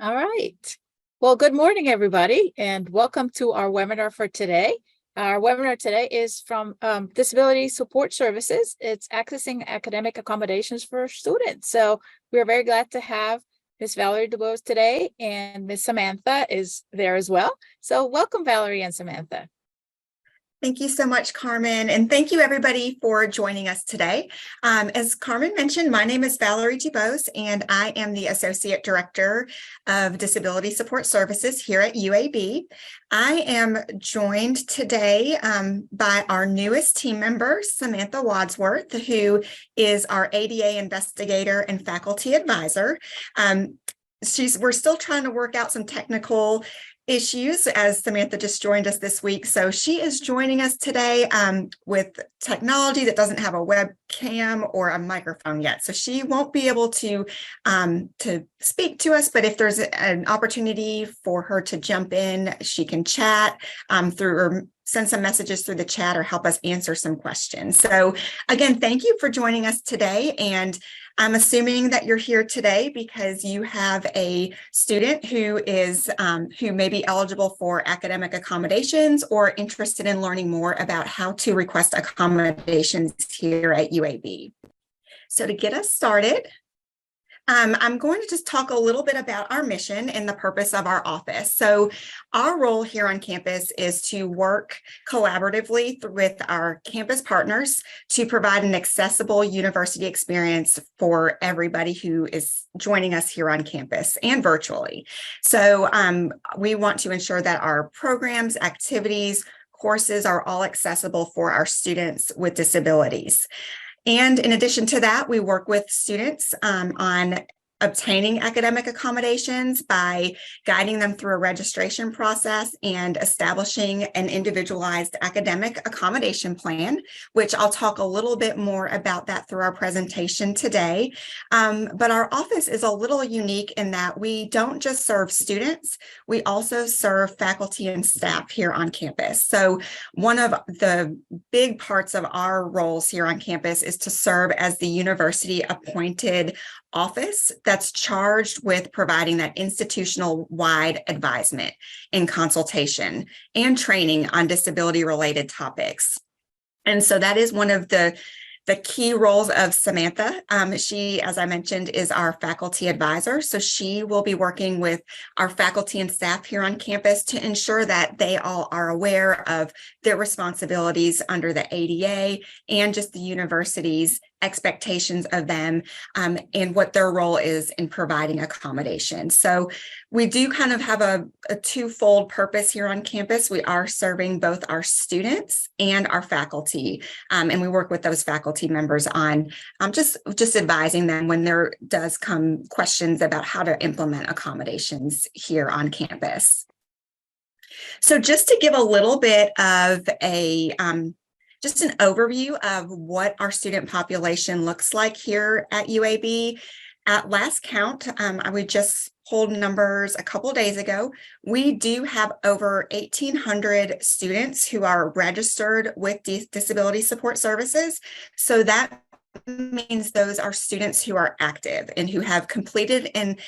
All right. Well, good morning, everybody, and welcome to our webinar for today. Our webinar today is from Disability Support Services. It's accessing academic accommodations for students. So we are very glad to have Ms. Valerie DuBose today, and Ms. Samantha is there as well. So welcome, Valerie and Samantha. Thank you so much, Carmen, and thank you everybody for joining us today. As Carmen mentioned, my name is Valerie DuBose, and I am the Associate Director of Disability Support Services here at UAB. I am joined today by our newest team member, Samantha Wadsworth, who is our ADA investigator and faculty advisor. We're still trying to work out some technical issues as Samantha just joined us this week. So she is joining us today with technology that doesn't have a webcam or a microphone yet. So she won't be able to speak to us, but if there's an opportunity for her to jump in, she can chat through or send some messages through the chat or help us answer some questions. So again, thank you for joining us today. And I'm assuming that you're here today because you have a student who is who may be eligible for academic accommodations or interested in learning more about how to request accommodations here at UAB. So to get us started, I'm going to just talk a little bit about our mission and the purpose of our office. So our role here on campus is to work collaboratively with our campus partners to provide an accessible university experience for everybody who is joining us here on campus and virtually. So we want to ensure that our programs, activities, courses are all accessible for our students with disabilities. And in addition to that, we work with students on obtaining academic accommodations by guiding them through a registration process and establishing an individualized academic accommodation plan, which I'll talk a little bit more about that through our presentation today. But our office is a little unique in that we don't just serve students, we also serve faculty and staff here on campus. So one of the big parts of our roles here on campus is to serve as the university appointed office that's charged with providing that institutional-wide advisement and consultation and training on disability-related topics. And so that is one of the key roles of Samantha. She, as I mentioned, is our faculty advisor. So she will be working with our faculty and staff here on campus to ensure that they all are aware of their responsibilities under the ADA and just the university's expectations of them and what their role is in providing accommodation. So we do kind of have a twofold purpose here on campus. We are serving both our students and our faculty, and we work with those faculty members on just advising them when there does come questions about how to implement accommodations here on campus. So just to give a little bit of just an overview of what our student population looks like here at UAB. At last count, we just pulled numbers a couple of days ago. We do have over 1,800 students who are registered with Disability Support Services. So that means those are students who are active and who have completed an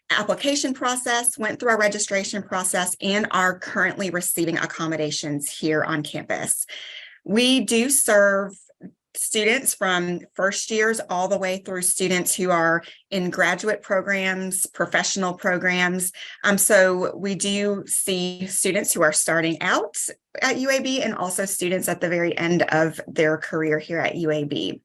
application process, went through our registration process, and are currently receiving accommodations here on campus. We do serve students from first years all the way through students who are in graduate programs, professional programs. So we do see students who are starting out at UAB and also students at the very end of their career here at UAB.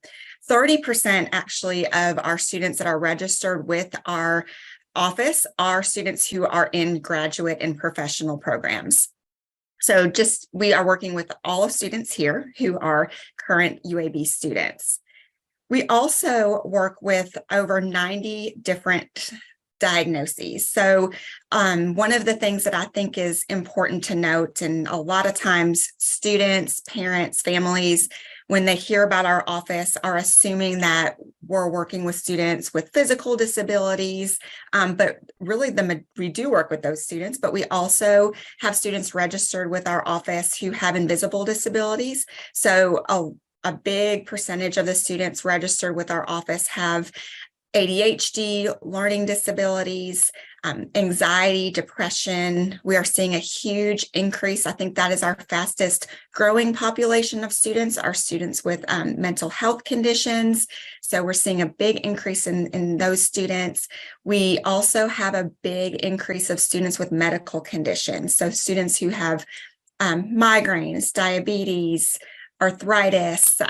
30% actually of our students that are registered with our office are students who are in graduate and professional programs. So we are working with all of students here who are current UAB students. We also work with over 90 different diagnoses. So one of the things that I think is important to note, and a lot of times students, parents, families, when they hear about our office are assuming that we're working with students with physical disabilities, but really we do work with those students, but we also have students registered with our office who have invisible disabilities. So a big percentage of the students registered with our office have ADHD, learning disabilities, anxiety, depression. We are seeing a huge increase. I think that is our fastest growing population of students, are students with mental health conditions. So we're seeing a big increase in those students. We also have a big increase of students with medical conditions. So students who have migraines, diabetes, arthritis,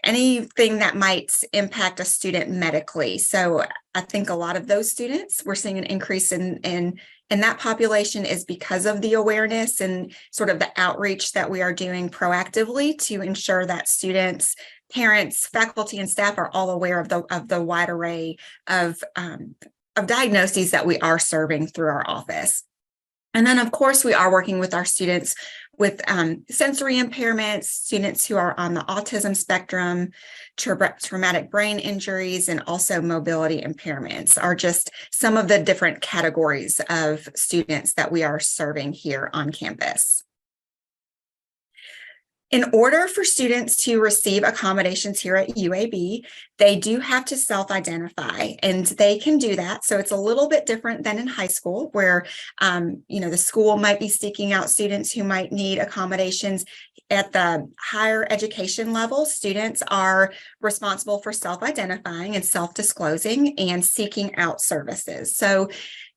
anything that might impact a student medically. So I think a lot of those students, we're seeing an increase in that population is because of the awareness and sort of the outreach that we are doing proactively to ensure that students, parents, faculty, and staff are all aware of the wide array of diagnoses that we are serving through our office. And then, of course, we are working with our students with sensory impairments, students who are on the autism spectrum, traumatic brain injuries, and also mobility impairments are just some of the different categories of students that we are serving here on campus. In order for students to receive accommodations here at UAB, they do have to self-identify, and they can do that. So it's a little bit different than in high school, where the school might be seeking out students who might need accommodations. At the higher education level, students are responsible for self-identifying and self-disclosing and seeking out services. So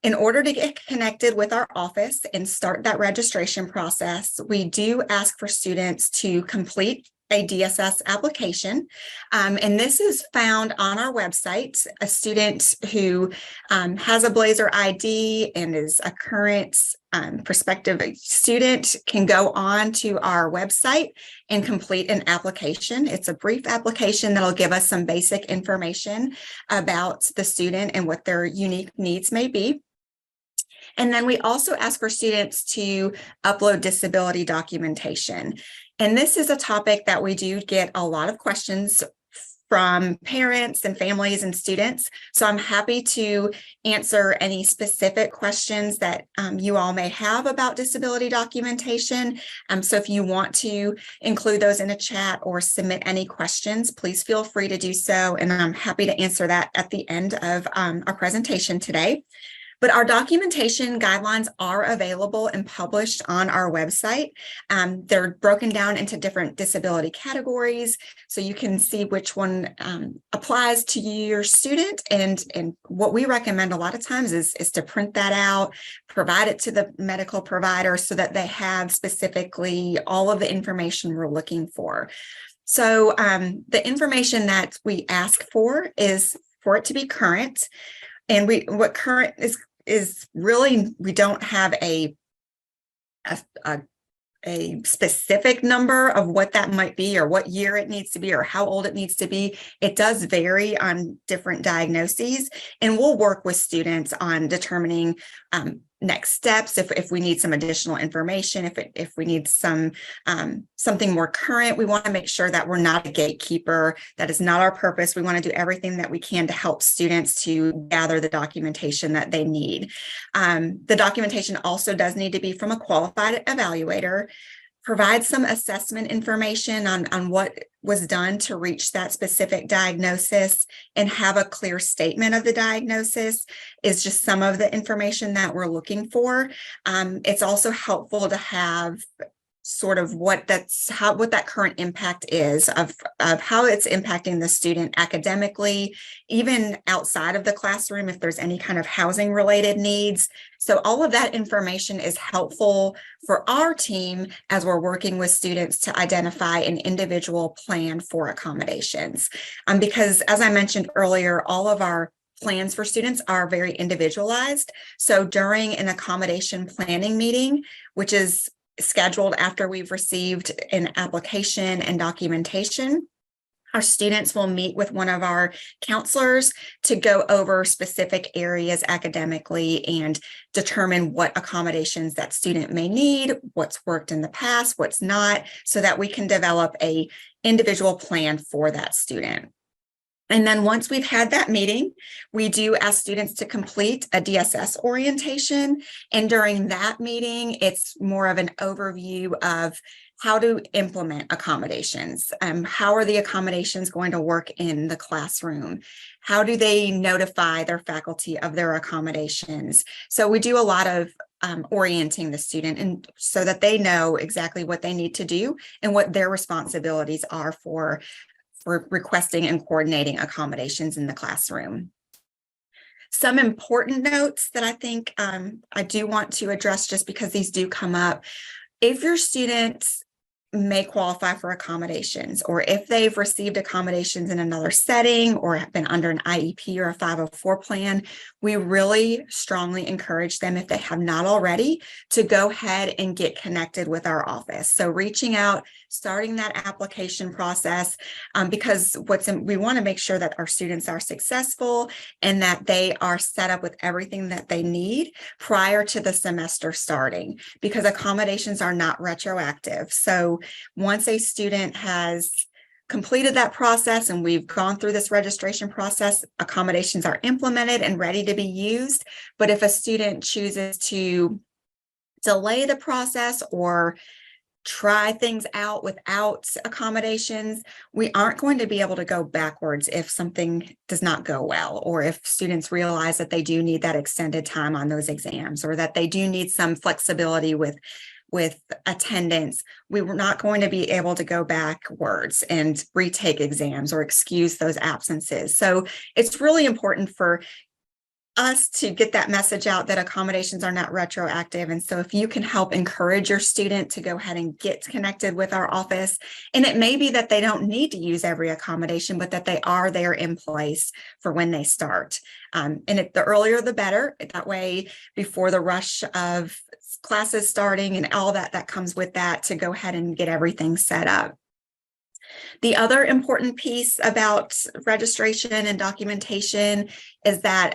in order to get connected with our office and start that registration process, we do ask for students to complete a DSS application. And this is found on our website. A student who has a Blazer ID and is a current prospective student can go on to our website and complete an application. It's a brief application that'll give us some basic information about the student and what their unique needs may be. And then we also ask for students to upload disability documentation. And this is a topic that we do get a lot of questions from parents and families and students. So I'm happy to answer any specific questions that you all may have about disability documentation. So if you want to include those in a chat or submit any questions, please feel free to do so. And I'm happy to answer that at the end of our presentation today. But our documentation guidelines are available and published on our website. They're broken down into different disability categories, so you can see which one applies to your student. And what we recommend a lot of times is to print that out, provide it to the medical provider so that they have specifically all of the information we're looking for. So the information that we ask for is for it to be current. And what current is really, we don't have a specific number of what that might be or what year it needs to be or how old it needs to be. It does vary on different diagnoses, and we'll work with students on determining next steps if we need some additional information, if we need some something more current. We want to make sure that we're not a gatekeeper. That is not our purpose. We want to do everything that we can to help students to gather the documentation that they need. The documentation also does need to be from a qualified evaluator, provide some assessment information on what was done to reach that specific diagnosis, and have a clear statement of the diagnosis is just some of the information that we're looking for. It's also helpful to have sort of what that current impact is of how it's impacting the student academically, even outside of the classroom, if there's any kind of housing related needs. So all of that information is helpful for our team as we're working with students to identify an individual plan for accommodations. Because as I mentioned earlier, all of our plans for students are very individualized. So during an accommodation planning meeting, which is scheduled after we've received an application and documentation, our students will meet with one of our counselors to go over specific areas academically and determine what accommodations that student may need, what's worked in the past, what's not, so that we can develop an individual plan for that student. And then once we've had that meeting, we do ask students to complete a DSS orientation. And during that meeting, it's more of an overview of how to implement accommodations. How are the accommodations going to work in the classroom? How do they notify their faculty of their accommodations? So we do a lot of orienting the student, and so that they know exactly what they need to do and what their responsibilities are for requesting and coordinating accommodations in the classroom. Some important notes that I think I do want to address, just because these do come up. If your students may qualify for accommodations, or if they've received accommodations in another setting or have been under an IEP or a 504 plan, we really strongly encourage them, if they have not already, to go ahead and get connected with our office. So reaching out, starting that application process, because we want to make sure that our students are successful and that they are set up with everything that they need prior to the semester starting, because accommodations are not retroactive. So once a student has completed that process and we've gone through this registration process, accommodations are implemented and ready to be used. But if a student chooses to delay the process or try things out without accommodations, we aren't going to be able to go backwards if something does not go well, or if students realize that they do need that extended time on those exams, or that they do need some flexibility with attendance. We were not going to be able to go backwards and retake exams or excuse those absences. So it's really important for us to get that message out that accommodations are not retroactive. And so if you can help encourage your student to go ahead and get connected with our office, and it may be that they don't need to use every accommodation, but that they are there in place for when they start. And the earlier the better. That way, before the rush of classes starting and all that comes with that, to go ahead and get everything set up. The other important piece about registration and documentation is that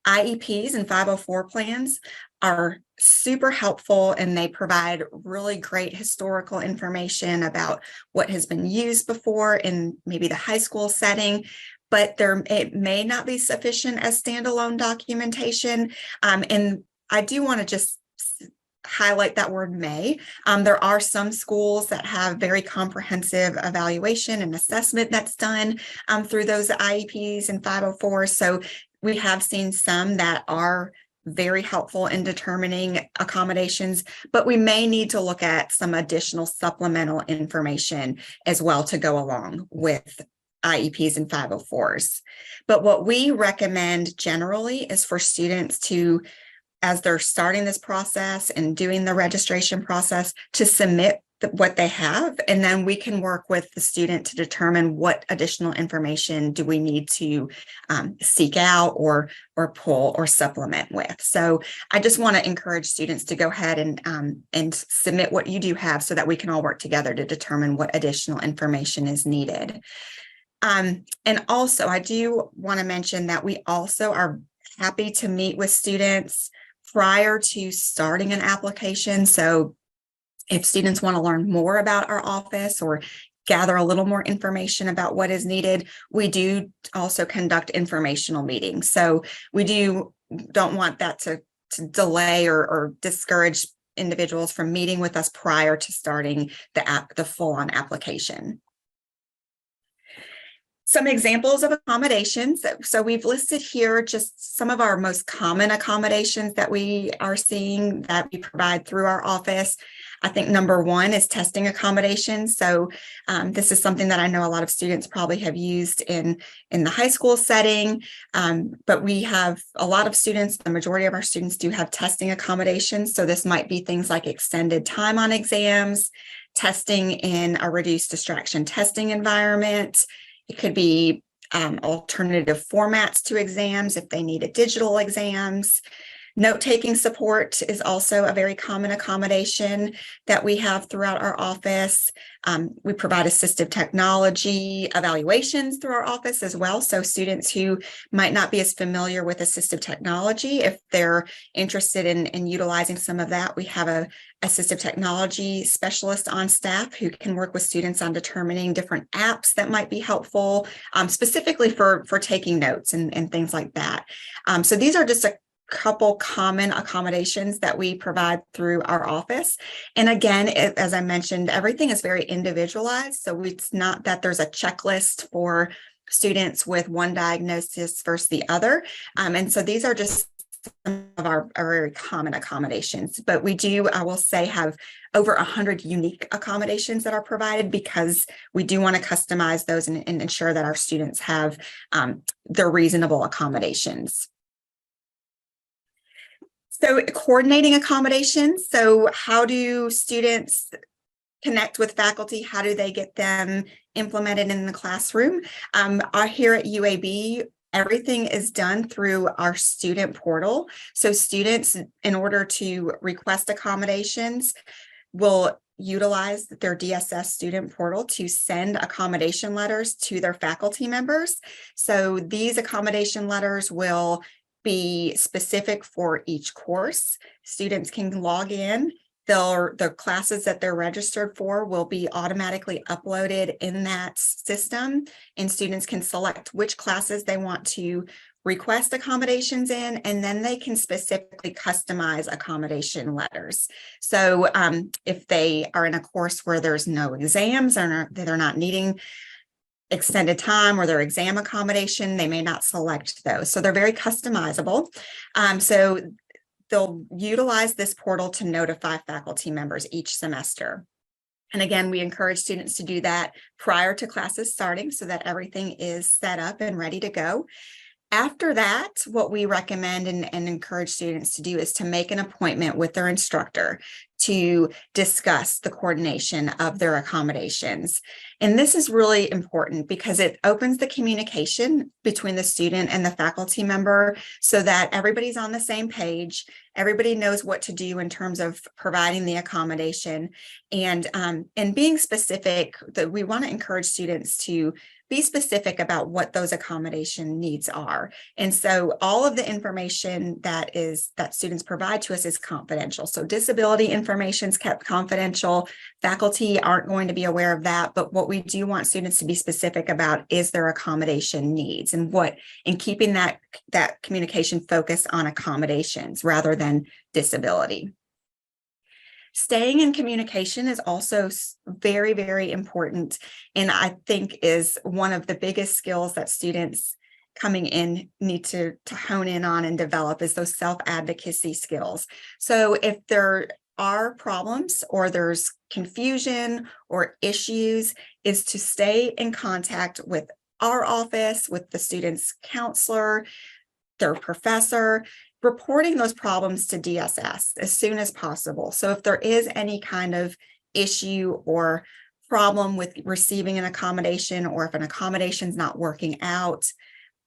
IEPs and 504 plans are super helpful, and they provide really great historical information about what has been used before in maybe the high school setting, but it may not be sufficient as standalone documentation. And I do want to just highlight that word may. There are some schools that have very comprehensive evaluation and assessment that's done through those IEPs and 504s. So we have seen some that are very helpful in determining accommodations, but we may need to look at some additional supplemental information as well to go along with IEPs and 504s. But what we recommend generally is for students to, as they're starting this process and doing the registration process, to submit what they have, and then we can work with the student to determine what additional information do we need to seek out or pull or supplement with. So I just want to encourage students to go ahead and submit what you do have, so that we can all work together to determine what additional information is needed. And also, I do want to mention that we also are happy to meet with students prior to starting an application. So if students want to learn more about our office or gather a little more information about what is needed, we do also conduct informational meetings. So we don't want that to delay or discourage individuals from meeting with us prior to starting the full-on application. Some examples of accommodations. So we've listed here just some of our most common accommodations that we are seeing that we provide through our office. I think number one is testing accommodations. So this is something that I know a lot of students probably have used in the high school setting, but we have a lot of students, the majority of our students do have testing accommodations. So this might be things like extended time on exams, testing in a reduced distraction testing environment. It could be alternative formats to exams if they needed digital exams. Note-taking support is also a very common accommodation that we have throughout our office. We provide assistive technology evaluations through our office as well. So students who might not be as familiar with assistive technology, if they're interested in utilizing some of that, we have a assistive technology specialist on staff who can work with students on determining different apps that might be helpful, specifically for taking notes and things like that. So these are just a couple common accommodations that we provide through our office. And again, as I mentioned, everything is very individualized. So it's not that there's a checklist for students with one diagnosis versus the other. And so these are just some of our very common accommodations, but we do, I will say, have over 100 unique accommodations that are provided because we do want to customize those and ensure that our students have their reasonable accommodations. So coordinating accommodations. So how do students connect with faculty? How do they get them implemented in the classroom? Here at UAB, everything is done through our student portal. So students, in order to request accommodations, will utilize their DSS student portal to send accommodation letters to their faculty members. So these accommodation letters will be specific for each course. Students can log in. The classes that they're registered for will be automatically uploaded in that system, and students can select which classes they want to request accommodations in, and then they can specifically customize accommodation letters. So if they are in a course where there's no exams or they're not needing extended time or their exam accommodation, they may not select those. So they're very customizable. So they'll utilize this portal to notify faculty members each semester. And again, we encourage students to do that prior to classes starting so that everything is set up and ready to go. After that, what we recommend and encourage students to do is to make an appointment with their instructor to discuss the coordination of their accommodations. And this is really important because it opens the communication between the student and the faculty member so that everybody's on the same page. Everybody knows what to do in terms of providing the accommodation, and being specific. That we want to encourage students to be specific about what those accommodation needs are. And so all of the information that students provide to us is confidential. So disability information is kept confidential. Faculty aren't going to be aware of that, but what we do want students to be specific about is their accommodation needs and keeping that communication focused on accommodations rather than disability. Staying in communication is also very, very important, and I think is one of the biggest skills that students coming in need to hone in on and develop is those self-advocacy skills. So if there are problems or there's confusion or issues, is to stay in contact with our office, with the student's counselor, their professor, reporting those problems to DSS as soon as possible. So if there is any kind of issue or problem with receiving an accommodation, or if an accommodation is not working out,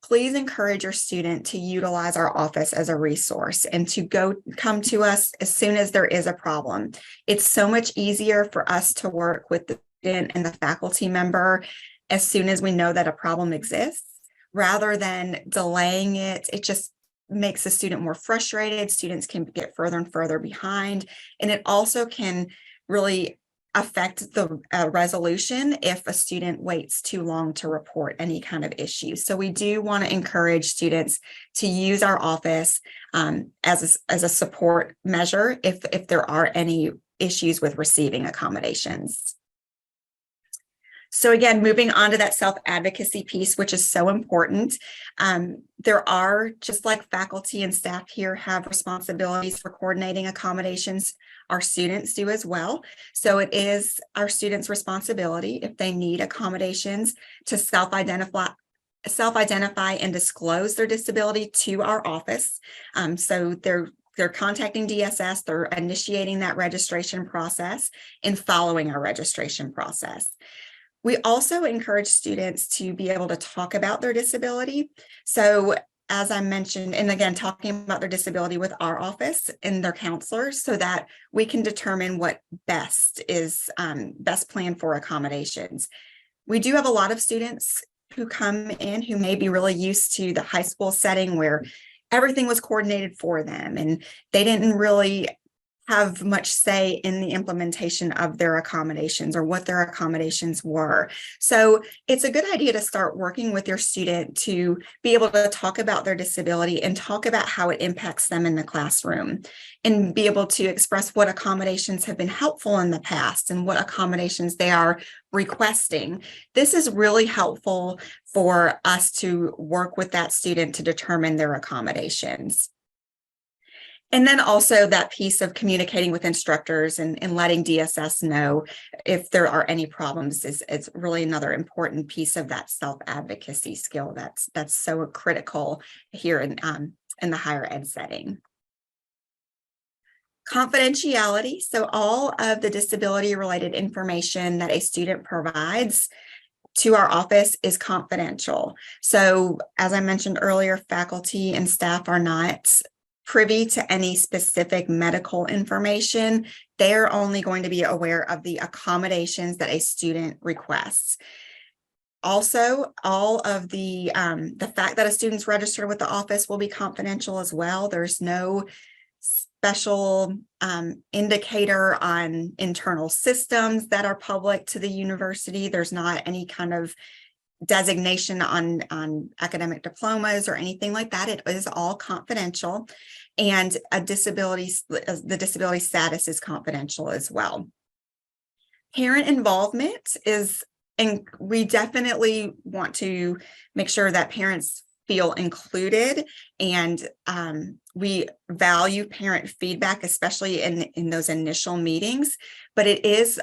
please encourage your student to utilize our office as a resource and to come to us as soon as there is a problem. It's so much easier for us to work with the student and the faculty member as soon as we know that a problem exists, rather than delaying it. It just makes the student more frustrated. Students can get further and further behind, and it also can really affect the resolution if a student waits too long to report any kind of issue. So we do want to encourage students to use our office as a support measure if there are any issues with receiving accommodations. So again, moving on to that self-advocacy piece, which is so important. There are, just like faculty and staff here have responsibilities for coordinating accommodations, our students do as well. So it is our students' responsibility, if they need accommodations, to self-identify and disclose their disability to our office. So they're contacting DSS, they're initiating that registration process and following our registration process. We also encourage students to be able to talk about their disability. So as I mentioned, and again, talking about their disability with our office and their counselors so that we can determine what best plan for accommodations. We do have a lot of students who come in who may be really used to the high school setting where everything was coordinated for them and they didn't really have much say in the implementation of their accommodations or what their accommodations were. So it's a good idea to start working with your student to be able to talk about their disability and talk about how it impacts them in the classroom, and be able to express what accommodations have been helpful in the past and what accommodations they are requesting. This is really helpful for us to work with that student to determine their accommodations. And then also that piece of communicating with instructors and letting DSS know if there are any problems is really another important piece of that self-advocacy skill that's so critical here in the higher ed setting. Confidentiality. So all of the disability related information that a student provides to our office is confidential. So as I mentioned earlier, faculty and staff are not privy to any specific medical information. They're only going to be aware of the accommodations that a student requests. Also, all of the fact that a student's registered with the office will be confidential as well. There's no special indicator on internal systems that are public to the university. There's not any kind of designation on academic diplomas or anything like that. It is all confidential, and the disability status is confidential as well. Parent involvement is, and we definitely want to make sure that parents feel included, and we value parent feedback, especially in those initial meetings, but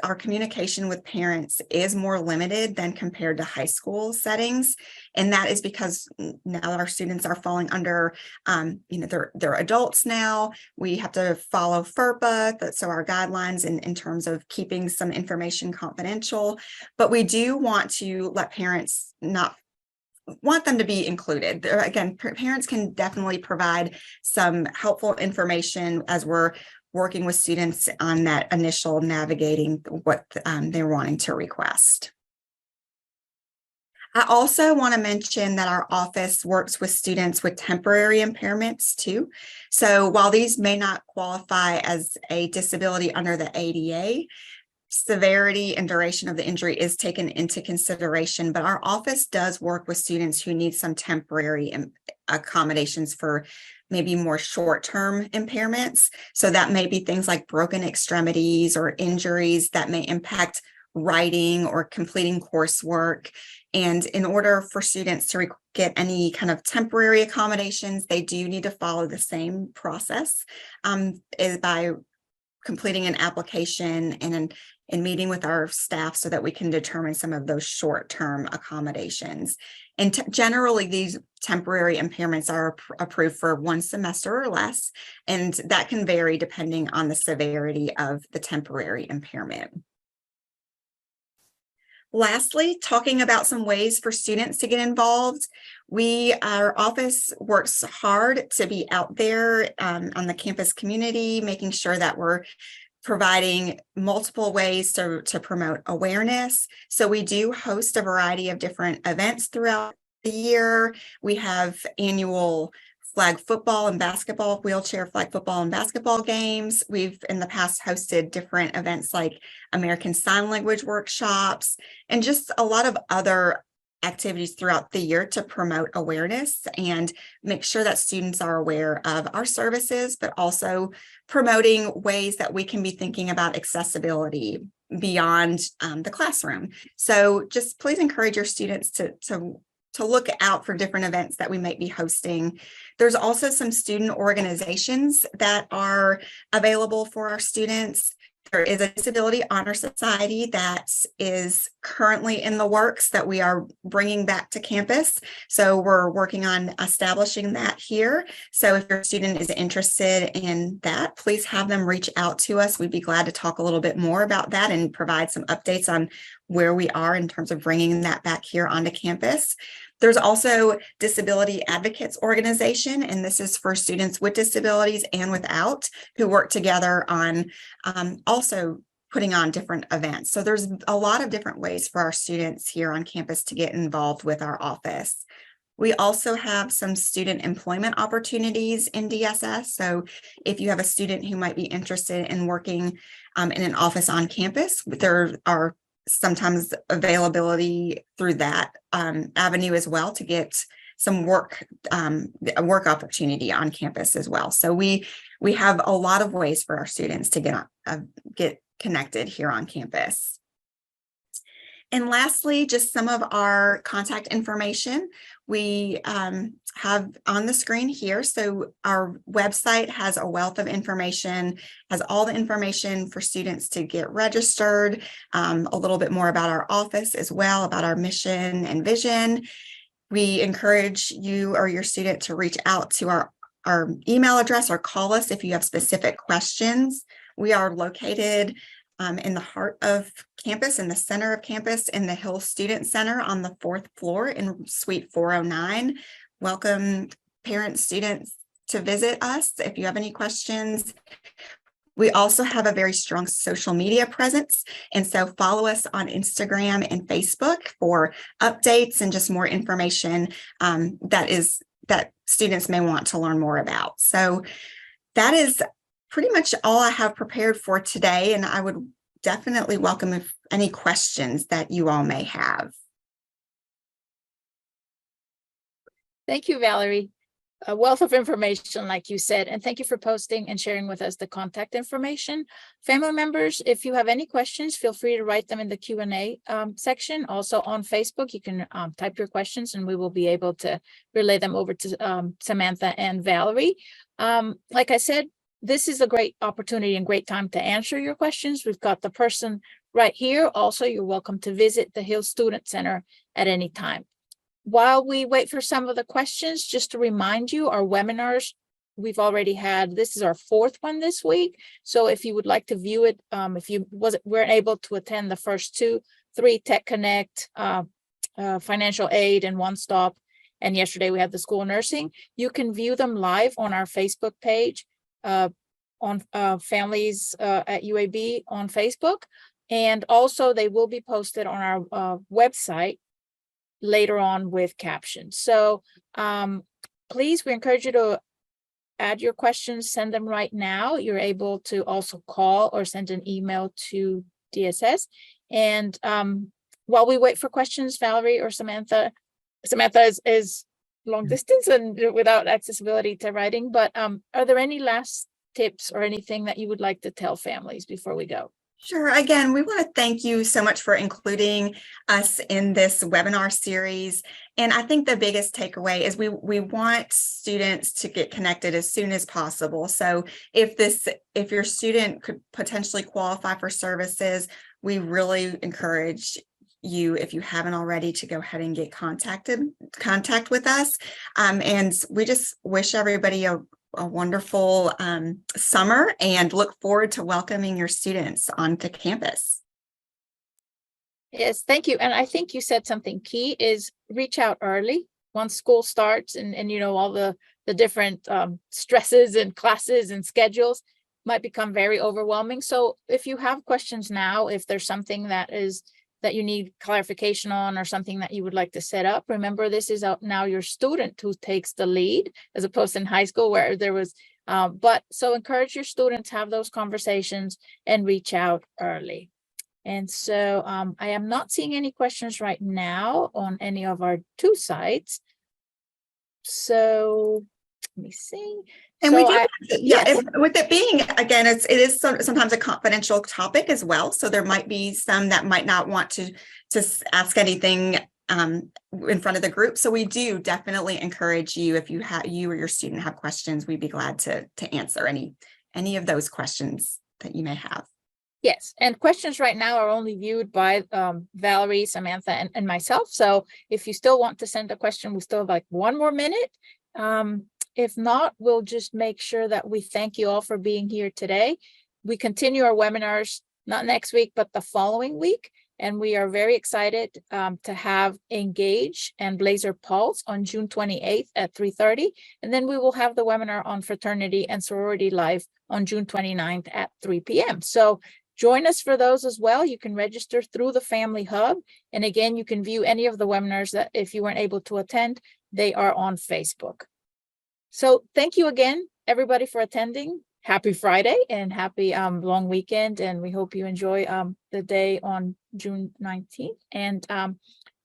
our communication with parents is more limited than compared to high school settings. And that is because now our students are falling under, they're adults now. We have to follow FERPA, so our guidelines in terms of keeping some information confidential, but we do want to let parents want them to be included. Again, parents can definitely provide some helpful information as we're working with students on that initial navigating what they're wanting to request. I also want to mention that our office works with students with temporary impairments too. So while these may not qualify as a disability under the ADA, severity and duration of the injury is taken into consideration, but our office does work with students who need some temporary accommodations for maybe more short-term impairments. So that may be things like broken extremities or injuries that may impact writing or completing coursework. And in order for students to get any kind of temporary accommodations, they do need to follow the same process is by completing an application and meeting with our staff so that we can determine some of those short-term accommodations. And generally, these temporary impairments are approved for 1 semester or less, and that can vary depending on the severity of the temporary impairment. Lastly, talking about some ways for students to get involved. Our office works hard to be out there on the campus community, making sure that we're providing multiple ways to promote awareness. So we do host a variety of different events throughout the year. We have annual flag football and basketball, wheelchair flag football and basketball games. We've in the past hosted different events like American Sign Language workshops and just a lot of other activities throughout the year to promote awareness and make sure that students are aware of our services, but also promoting ways that we can be thinking about accessibility beyond the classroom. So just please encourage your students to look out for different events that we might be hosting. There's also some student organizations that are available for our students. There is a Disability Honor Society that is currently in the works that we are bringing back to campus. So we're working on establishing that here. So if your student is interested in that, please have them reach out to us. We'd be glad to talk a little bit more about that and provide some updates on where we are in terms of bringing that back here onto campus. There's also Disability Advocates Organization, and this is for students with disabilities and without who work together on also putting on different events. So there's a lot of different ways for our students here on campus to get involved with our office. We also have some student employment opportunities in DSS. So if you have a student who might be interested in working in an office on campus, there are sometimes availability through that avenue as well to get some work, a work opportunity on campus as well. So we have a lot of ways for our students to get connected here on campus. And lastly, just some of our contact information we have on the screen here. So our website has a wealth of information, has all the information for students to get registered, a little bit more about our office as well, about our mission and vision. We encourage you or your student to reach out to our email address or call us if you have specific questions. We are located in the heart of campus, in the center of campus, in the Hill Student Center on the 4th floor in Suite 409. Welcome parents, students to visit us if you have any questions. We also have a very strong social media presence. And so follow us on Instagram and Facebook for updates and just more information that students may want to learn more about. So that is pretty much all I have prepared for today, and I would definitely welcome any questions that you all may have. Thank you, Valerie. A wealth of information, like you said, and thank you for posting and sharing with us the contact information. Family members, if you have any questions, feel free to write them in the Q&A section. Also on Facebook, you can type your questions and we will be able to relay them over to Samantha and Valerie. Like I said, this is a great opportunity and great time to answer your questions. We've got the person right here. Also, you're welcome to visit the Hill Student Center at any time. While we wait for some of the questions, just to remind you, our webinars, we've already had, this is our 4th one this week. So if you would like to view it, if you weren't able to attend the first 3 Tech Connect, financial aid and One Stop, and yesterday we had the school nursing, you can view them live on our Facebook page, on Families at UAB on Facebook. And also they will be posted on our website later on with captions. So please, we encourage you to add your questions, send them right now. You're able to also call or send an email to DSS. And while we wait for questions, Valerie or Samantha is long distance and without accessibility to writing, but are there any last tips or anything that you would like to tell families before we go? Sure. Again, we want to thank you so much for including us in this webinar series. And I think the biggest takeaway is we want students to get connected as soon as possible. So if your student could potentially qualify for services, we really encourage you, if you haven't already, to go ahead and get contact with us. And we just wish everybody a wonderful summer and look forward to welcoming your students onto campus. Yes, thank you. And I think you said something key is reach out early once school starts and you know, all the different stresses and classes and schedules might become very overwhelming. So if you have questions now, if there's something that you need clarification on or something that you would like to set up, remember this is now your student who takes the lead as opposed to in high school where there was, so encourage your students, have those conversations and reach out early. And so I am not seeing any questions right now on any of our 2 sites. So let me see. And so we do, with it being, again, it is sometimes a confidential topic as well. So there might be some that might not want to ask anything in front of the group. So we do definitely encourage you, if you or your student have questions, we'd be glad to answer any of those questions that you may have. Yes, and questions right now are only viewed by Valerie, Samantha, and myself. So if you still want to send a question, we still have like 1 more minute. If not, we'll just make sure that we thank you all for being here today. We continue our webinars, not next week, but the following week. And we are very excited to have Engage and Blazer Pulse on June 28th at 3:30. And then we will have the webinar on Fraternity and Sorority Life on June 29th at 3 p.m. So Join us for those as well. You can register through the Family Hub. And again, you can view any of the webinars that if you weren't able to attend, they are on Facebook. So thank you again, everybody, for attending. Happy Friday and happy long weekend. And we hope you enjoy the day on June 19th. And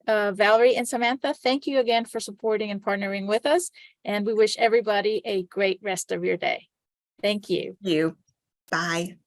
Valerie and Samantha, thank you again for supporting and partnering with us. And we wish everybody a great rest of your day. Thank you. Bye.